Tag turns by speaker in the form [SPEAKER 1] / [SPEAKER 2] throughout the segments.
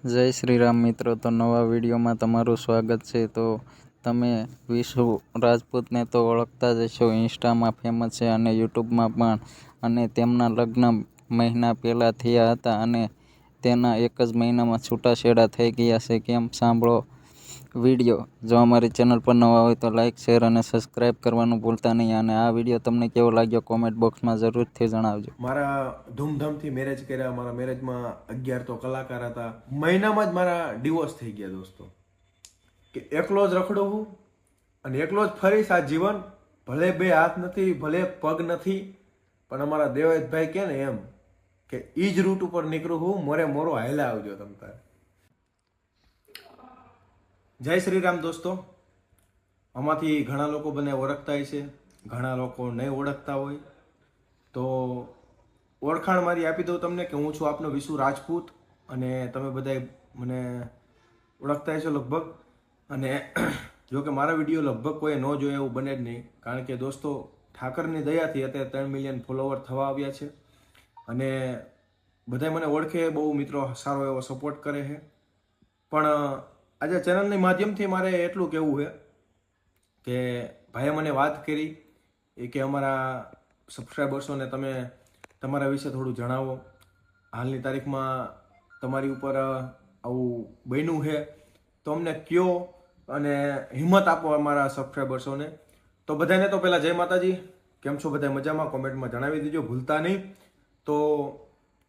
[SPEAKER 1] જય શ્રી રામ મિત્રો, તો નવા વિડીયોમાં તમારું સ્વાગત છે. તો તમે વિશુ રાજપૂતને તો ઓળખતા જ હશો, ઇન્સ્ટામાં ફેમસ છે અને યુટ્યુબમાં પણ. અને તેમના લગ્ન મહિના પહેલાં થયા હતા અને તેના એક જ મહિનામાં છૂટાછેડા થઈ ગયા છે. કેમ, સાંભળો વિડીયો. જો અમારી ચેનલ પર નવા હોય તો લાઇક, શેર અને સબસ્ક્રાઈબ કરવાનું ભૂલતા નહીં. અને આ વિડીયો તમને કેવો લાગ્યો કોમેન્ટ બોક્સમાં જરૂરથી જણાવજો.
[SPEAKER 2] મારા ધૂમધામથી મેરેજ કર્યા. મારા મેરેજમાં 11 તો કલાકાર હતા. મહિનામાં જ મારા ડિવોર્સ થઈ ગયા દોસ્તો. કે એકલો જ રખડું હું અને એકલો જ ફરીશ આ જીવન. ભલે બે હાથ નથી, ભલે પગ નથી, પણ અમારા દેવાયતભાઈ કે ને એમ કે ઈ જ રૂટ ઉપર નીકળું હું, મોરે મોરો હાયલા આવજો તમ તારે. જય શ્રી રામ દોસ્તો. આમાંથી ઘણા લોકો મને ઓળખતા છે, ઘણા લોકો નહીં ઓળખતા હોય. તો ઓળખાણ મારી આપી દઉં તમને કે હું છું આપનો વિશુ રાજપૂત અને તમે બધા મને ઓળખતા હશો લગભગ. અને જો કે મારા વિડીયો લગભગ કોઈ ન જોયે એવું બને જ નહીં, કારણ કે દોસ્તો ઠાકરની દયાથી અત્યારે 3 મિલિયન ફોલોવર થવા આવ્યા છે અને બધા મને ઓળખે, બહુ મિત્રો સારો એવો સપોર્ટ કરે છે. પણ આજે ચેનલની માધ્યમથી મારે એટલું કહેવું છે કે ભાઈએ મને વાત કરી એ કે અમારા સબસ્ક્રાઈબર્સોને તમે તમારા વિશે થોડું જણાવો. હાલની તારીખમાં તમારી ઉપર આવું બન્યું છે તો અમને કયો અને હિંમત આપો અમારા સબસ્ક્રાઈબર્સોને. તો બધાને તો પહેલાં જય માતાજી. કેમ છો બધા? મજામાં? કોમેન્ટમાં જણાવી દેજો ભૂલતા નહીં. તો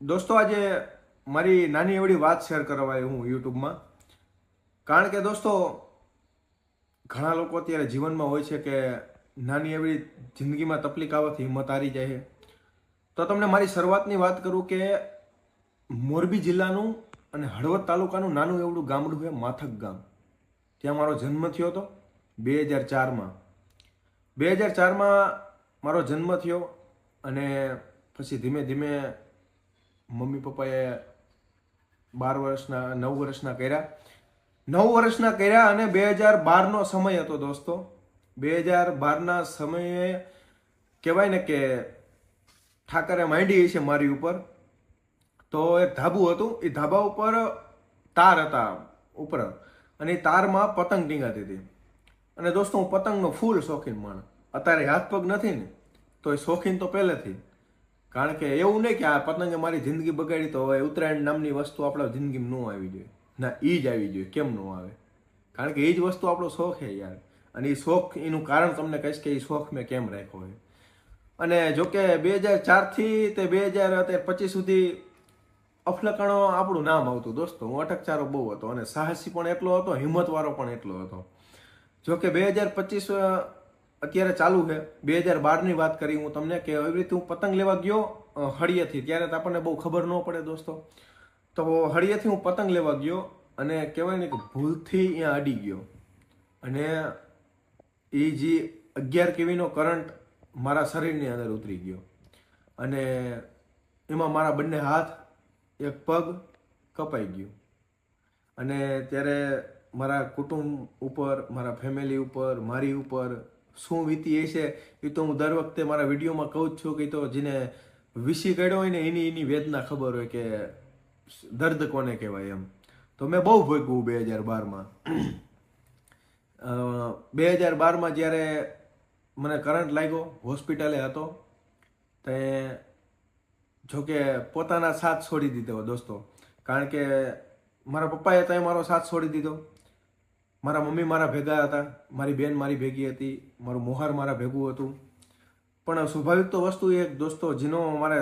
[SPEAKER 2] દોસ્તો આજે મારી નાની એવડી વાત શેર કરવા આવ્યો હું યુટ્યુબમાં, કારણ કે દોસ્તો ઘણા લોકો અત્યારે જીવનમાં હોય છે કે નાની એવી જિંદગીમાં તકલીફ આવવાથી હિંમત હારી જાય છે. તો તમને મારી શરૂઆતની વાત કરું કે મોરબી જિલ્લાનું અને હળવદ તાલુકાનું નાનું એવડું ગામડું છે માથક ગામ. ત્યાં મારો જન્મ થયો હતો 2004માં. 2004માં મારો જન્મ થયો અને પછી ધીમે ધીમે મમ્મી પપ્પાએ 9 વર્ષના કર્યા. 9 વર્ષના કર્યા અને 2012નો સમય હતો દોસ્તો. 2012ના સમયે કહેવાય ને કે ઠાકરે માંડી છે મારી ઉપર. તો એક ધાબુ હતું, એ ધાબા ઉપર તાર હતા ઉપર અને એ તારમાં પતંગ ટીંગાતી હતી. અને દોસ્તો હું પતંગનો ફૂલ શોખીન માણસ. અત્યારે હાથ પગ નથી ને તો એ શોખીન તો પહેલેથી, કારણ કે એવું નહીં કે આ પતંગે મારી જિંદગી બગાડી તો હવે ઉત્તરાયણ નામની વસ્તુ આપણા જિંદગીમાં ન આવી જોઈએ. ના, એ જ આવી જોઈએ. કેમ ન આવે? કારણ કે એ જ વસ્તુ આપણો શોખ છે યાર. અને એ શોખ, એનું કારણ તમને કહીશ કે એ શોખ મેં કેમ રાખ્યો હોય. અને જોકે 2004થી તે 2025 સુધી અફલકણો આપણું નામ આવતું દોસ્તો. હું અટકચારો બહુ હતો અને સાહસી પણ એટલો હતો, હિંમતવાળો પણ એટલો હતો. જોકે 2025 અત્યારે ચાલુ છે. 2012ની વાત કરી હું તમને કે એવી રીતે હું પતંગ લેવા ગયો હળિયેથી. ત્યારે તો આપણને બહુ ખબર ન પડે દોસ્તો. તો હળિયેથી હું પતંગ લેવા ગયો અને કહેવાય ને કે ભૂલથી અહીંયા અડી ગયો અને એ જે 11 kVનો કરંટ મારા શરીરની અંદર ઉતરી ગયો અને એમાં મારા બંને હાથ, એક પગ કપાઈ ગયું. અને ત્યારે મારા કુટુંબ ઉપર, મારા ફેમિલી ઉપર, મારી ઉપર શું વીતી હશે એ તો હું દર વખતે મારા વિડીયોમાં કહું જ છું કે તો જેને વિસી કાઢ્યો હોય ને એની વેદના ખબર હોય કે દર્દ કોને કહેવાય એમ. તો મેં બહુ ભોગવું 2012માં. 2012માં જ્યારે મને કરંટ લાગ્યો, હોસ્પિટલે હતો, તે જોકે પોતાના સાથ છોડી દીધો દોસ્તો. કારણ કે મારા પપ્પાએ ત્યાં મારો સાથ છોડી દીધો. મારા મમ્મી મારા ભેગા હતા, મારી બેન મારી ભેગી હતી, મારું મોહાર મારા ભેગું હતું. પણ સ્વાભાવિક તો વસ્તુ એ દોસ્તો, જેનો મારે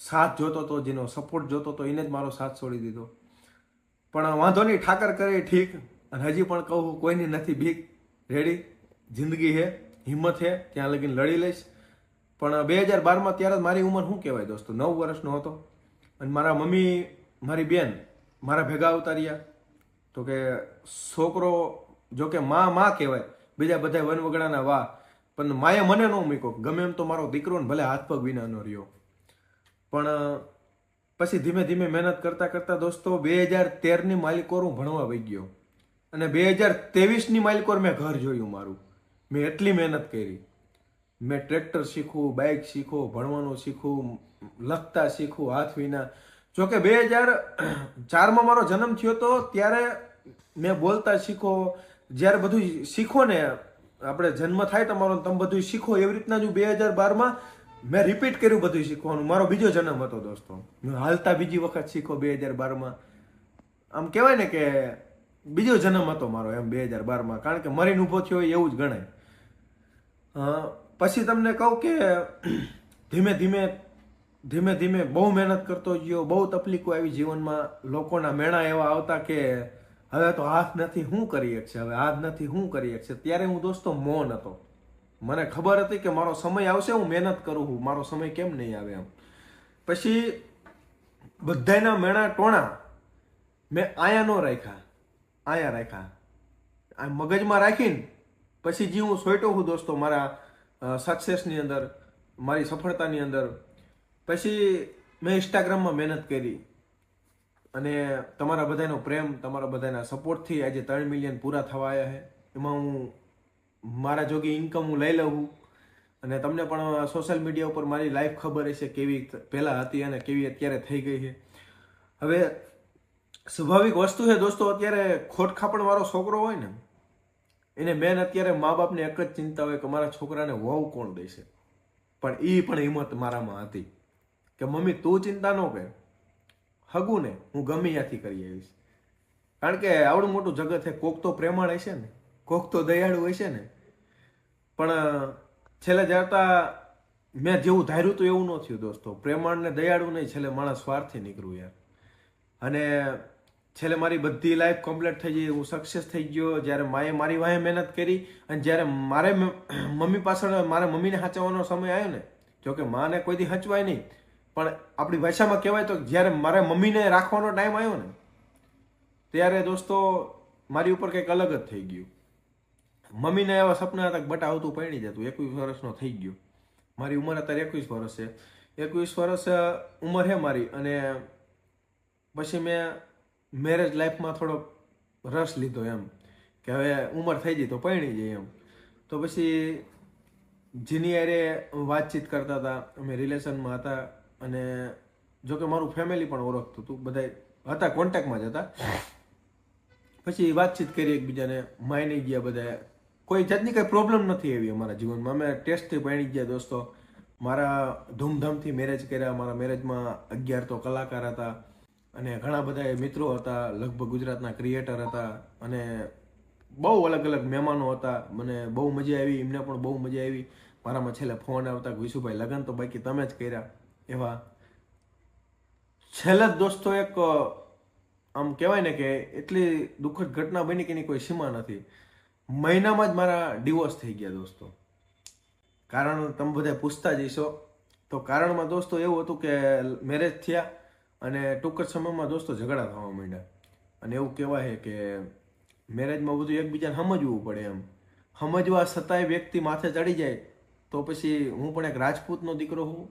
[SPEAKER 2] સાથ જોતો હતો, જેનો સપોર્ટ જોતો હતો, એને જ મારો સાથ છોડી દીધો. પણ વાંધો નહીં, ઠાકર કરે ઠીક. અને હજી પણ કહું, કોઈની નથી બીક. રેડી, જિંદગી છે, હિંમત છે, ત્યાં લગીને લડી લઈશ. પણ 2012માં ત્યારે મારી ઉંમર શું કહેવાય દોસ્તો, 9 વર્ષનો હતો. અને મારા મમ્મી, મારી બેન મારા ભેગા આવતા રહ્યા. તો કે છોકરો, જોકે માં કહેવાય, બીજા બધા વનવગડાના વાહ, પણ માએ મને ન મૂક્યો. ગમે એમ તો મારો દીકરો ને ભલે હાથ પગ વિના ન રહ્યો. પણ પછી ધીમે ધીમે મહેનત કરતા કરતા દોસ્તો 2013ની માલિકોર હું ભણવા વહી ગયો અને 2023ની માલિકોર મેં ઘર જોયું મારું. મેં એટલી મહેનત કરી. મેં ટ્રેક્ટર શીખવું, બાઇક શીખવું, ભણવાનું શીખવું, લખતા શીખવું હાથ વિના. જોકે 2004માં મારો જન્મ થયો તો ત્યારે મેં બોલતા શીખો, જ્યારે બધું શીખો ને આપણે જન્મ થાય તમારો, તમે બધું શીખો એવી રીતના જ 2012માં મેં રિપીટ કર્યું બધું શીખવાનું. મારો બીજો જન્મ હતો દોસ્તો. મેં હાલતા બીજી વખત શીખો 2012માં. આમ કહેવાય ને કે બીજો જન્મ હતો મારો એમ 2012માં, કારણ કે મરીને ઊભો થયો હોય એવું જ ગણાય. પછી તમને કહું કે ધીમે ધીમે બહુ મહેનત કરતો ગયો, બહુ તકલીફો આવી જીવનમાં, લોકોના મેણા એવા આવતા કે હવે તો હાથ નથી શું કરી શકશે, હવે હાથ નથી શું કરી શકશે. ત્યારે હું દોસ્તો મૌન હતો. મને ખબર હતી કે મારો સમય આવશે, હું મહેનત કરું છું, મારો સમય કેમ નહીં આવે એમ. પછી બધાના મેણા ટોણા મેં આયા ન રાખ્યા, આયા રાખ્યા, આ મગજમાં રાખીને પછી જે હું સોટ્યો છું દોસ્તો મારા સક્સેસની અંદર, મારી સફળતાની અંદર. પછી મેં ઇન્સ્ટાગ્રામમાં મહેનત કરી અને તમારા બધાનો પ્રેમ, તમારા બધાના સપોર્ટથી આજે 3 મિલિયન પૂરા થવા આવ્યા છે. એમાં હું મારા જોગી ઇન્કમ હું લઈ લઉં અને તમને પણ સોશિયલ મીડિયા ઉપર મારી લાઈફ ખબર હશે કેવી પહેલાં હતી અને કેવી અત્યારે થઈ ગઈ છે. હવે સ્વાભાવિક વસ્તુ છે દોસ્તો, અત્યારે ખોટ ખાપણ વાળો છોકરો હોય ને એને મેન અત્યારે મા બાપને એક જ ચિંતા હોય કે મારા છોકરાને વહુ કોણ દેશે. પણ એ પણ હિંમત મારામાં હતી કે મમ્મી તું ચિંતા ન કર, હગું ને હું ગમે ત્યાંથી કરી આવીશ. કારણ કે આવડું મોટું જગત છે, કોક તો પ્રેમાળ હશે ને, કોક તો દયાળુ હશે ને. પણ છેલ્લે જતા મેં જેવું ધાર્યું હતું એવું ન થયું દોસ્તો. પ્રેમાળ ને દયાળુ નહીં, છેલ્લે માણસ સ્વાર્થી નીકળ્યું યાર. અને છેલ્લે મારી બધી લાઈફ કમ્પ્લીટ થઈ ગઈ, હું સક્સેસ થઈ ગયો. જ્યારે માએ મારી વાહે મહેનત કરી અને જ્યારે મારે મમ્મી પાછળ મારા મમ્મીને સાચવવાનો સમય આવ્યો ને, જોકે માને કોઈ દી હચવાય નહીં, પણ આપણી ભાષામાં કહેવાય તો જ્યારે મારે મમ્મીને રાખવાનો ટાઈમ આવ્યો ને ત્યારે દોસ્તો મારી ઉપર કંઈક અલગ જ થઈ ગયું. મમ્મીને એવા સપના હતા કે બટા આવતું પરણી જતું. 21 વર્ષનો થઈ ગયો, મારી ઉંમર અત્યારે 21 વર્ષ છે. 21 વર્ષ ઉંમર છે મારી. અને પછી મેં મેરેજ લાઈફમાં થોડો રસ લીધો એમ કે હવે ઉંમર થઈ ગઈ તો પરણી જાય એમ. તો પછી જેની હારે વાતચીત કરતા હતા, અમે રિલેશનમાં હતા. અને જોકે મારું ફેમિલી પણ ઓળખતું હતું, બધા હતા કોન્ટેક્ટમાં જ હતા. પછી વાતચીત કરી એકબીજાને, માની ગયા બધા. કોઈ જાતની કંઈ પ્રોબ્લેમ નથી એવી અમારા જીવનમાં. અમે ટેસ્ટથી પરણી ગયા દોસ્તો. મારા ધૂમધામથી મેરેજ કર્યા. મારા મેરેજમાં 11 તો કલાકાર હતા અને ઘણા બધા મિત્રો હતા, લગભગ ગુજરાતના ક્રિએટર હતા અને બહુ અલગ અલગ મહેમાનો હતા. મને બહુ મજા આવી, એમને પણ બહુ મજા આવી. મારામાં છેલ્લે ફોન આવતા કે વિશુભાઈ લગન તો બાકી તમે જ કર્યા. એવા છેલ્લે દોસ્તો એક આમ કહેવાય ને કે એટલી દુઃખદ ઘટના બની કે એની કોઈ સીમા નથી. મહિનામાં જ મારા ડિવોર્સ થઈ ગયા દોસ્તો. કારણ તમે બધા પૂછતા જઈશો તો કારણમાં દોસ્તો એવું હતું કે મેરેજ થયા અને ટૂંક જ સમયમાં દોસ્તો ઝઘડા થવા માંડ્યા. અને એવું કહેવાય કે મેરેજમાં બધું એકબીજાને સમજવું પડે એમ. સમજવા છતાંય વ્યક્તિ માથે ચડી જાય તો પછી હું પણ એક રાજપૂતનો દીકરો છું,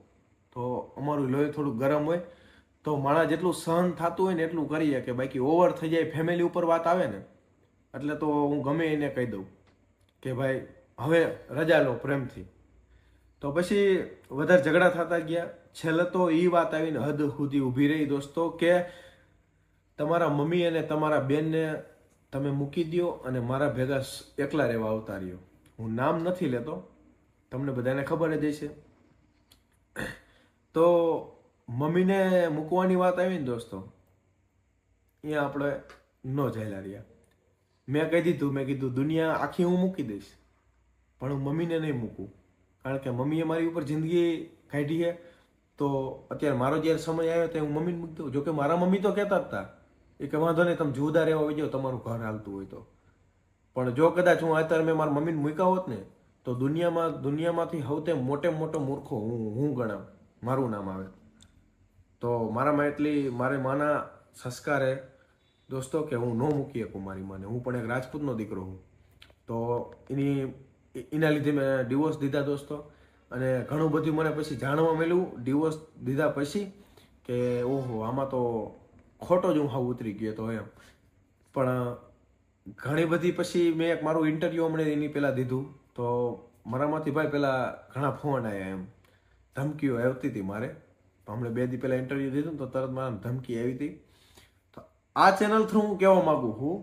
[SPEAKER 2] તો અમારું લોહી થોડું ગરમ હોય તો માણસ જેટલું સહન થતું હોય ને એટલું કરીએ. કે બાકી ઓવર થઈ જાય, ફેમિલી ઉપર વાત આવે ને એટલે તો હું ગમે એને કહી દઉં કે ભાઈ હવે રજા લો પ્રેમથી. તો પછી વધારે ઝઘડા થતા ગયા. છેલ્લે તો એ વાત આવીને હદ સુધી ઊભી રહી દોસ્તો કે તમારા મમ્મી અને તમારા બેનને તમે મૂકી દો અને મારા ભેગા એકલા રહેવા આવતા રહ્યો. હું નામ નથી લેતો, તમને બધાને ખબર જ હશે. તો મમ્મીને મૂકવાની વાત આવી ને દોસ્તો, અહીંયા આપણે ન જયેલા રહ્યા. મેં કહી દીધું, મેં કીધું દુનિયા આખી હું મૂકી દઈશ પણ હું મમ્મીને નહીં મૂકું. કારણ કે મમ્મીએ મારી ઉપર જિંદગી કાઢી છે. તો અત્યારે મારો જ્યારે સમય આવ્યો તો હું મમ્મીને મૂકી દઉં. જોકે મારા મમ્મી તો કહેતા જ હતા એ કે વાંધો નહીં, તમે જુદા રહેવા હોય જાઓ, તમારું ઘર હાલતું હોય તો. પણ જો કદાચ હું અત્યારે મેં મારા મમ્મીને મૂક્યા હોત ને તો દુનિયામાંથી સૌથી મોટો મૂર્ખો હું ગણાવ, મારું નામ આવે. તો મારામાં એટલી મારે માના સંસ્કાર હે દોસ્તો કે હું ન મૂકી શકું મારી માને. હું પણ એક રાજપૂતનો દીકરો હું. તો એના લીધે મેં ડિવોર્સ દીધા દોસ્તો. અને ઘણું બધું મને પછી જાણવા મળ્યું ડિવોર્સ દીધા પછી કે ઓહો આમાં તો ખોટો જ હું હાવ ઉતરી ગયો તો એમ. પણ ઘણી બધી પછી મેં એક મારું ઇન્ટરવ્યૂ હમણાં એની પહેલાં દીધું તો મારામાંથી ભાઈ પહેલાં ઘણા ફોન આવ્યા એમ, ધમકીઓ આવતી હતી મારે હમણાં 2 દી પહેલા ઇન્ટરવ્યૂ દીધું ને તો તરત મને ધમકી આવી હતી. તો આ ચેનલ થ્રુ હું કહેવા માગું છું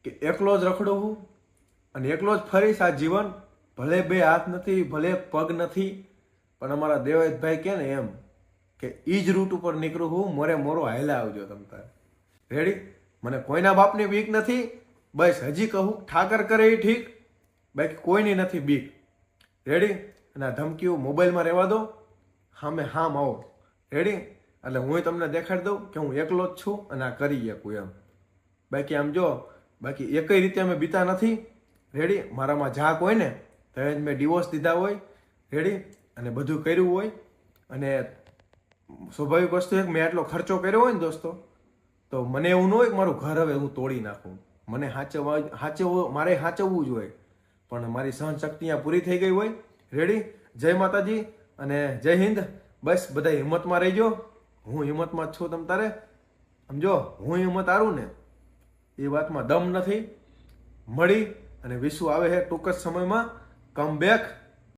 [SPEAKER 2] કે એકલો જ રખડું છું અને એકલો જ ફરીશ આ જીવન. ભલે 2 હાથ નથી, ભલે પગ નથી, પણ અમારા દેવાયતભાઈ કે ને એમ કે ઈ જ રૂટ ઉપર નીકળું હું, મોરે મોરો હાયલા આવજો તમ તારે. રેડી? મને કોઈના બાપની બીક નથી. બસ હજી કહું, ઠાકર કરે એ ઠીક, બાકી કોઈની નથી બીક. રેડી? અને આ ધમકીઓ મોબાઈલમાં રહેવા દો, હામે હામ આવો. રેડી? એટલે હું તમને દેખાડી દઉં કે હું એકલો જ છું અને આ કરી શકું એમ. બાકી આમ જો, બાકી એકય રીતે અમે બીતા નથી. રેડી? મારામાં ઝાક હોય ને તો જ મેં ડિવોર્સ દીધા હોય. રેડી? અને બધું કર્યું હોય. અને સ્વાભાવિક વસ્તુ છે કે મેં આટલો ખર્ચો કર્યો હોય ને દોસ્તો, તો મને એવું ન હોય કે મારું ઘર હવે હું તોડી નાખું. મને મારે સાચવવું જ હોય, પણ મારી સહનશક્તિ અહીંયા પૂરી થઈ ગઈ હોય. રેડી? જય માતાજી અને જય હિન્દ. બસ બધા હિંમતમાં રહીજો. હું હિંમતમાં જ છું તમ તારે. સમજો, હું હિંમત હારું ને એ વાતમાં દમ નથી. મળી અને વિશ્વ આવે છે ટૂંક જ સમયમાં. Come back.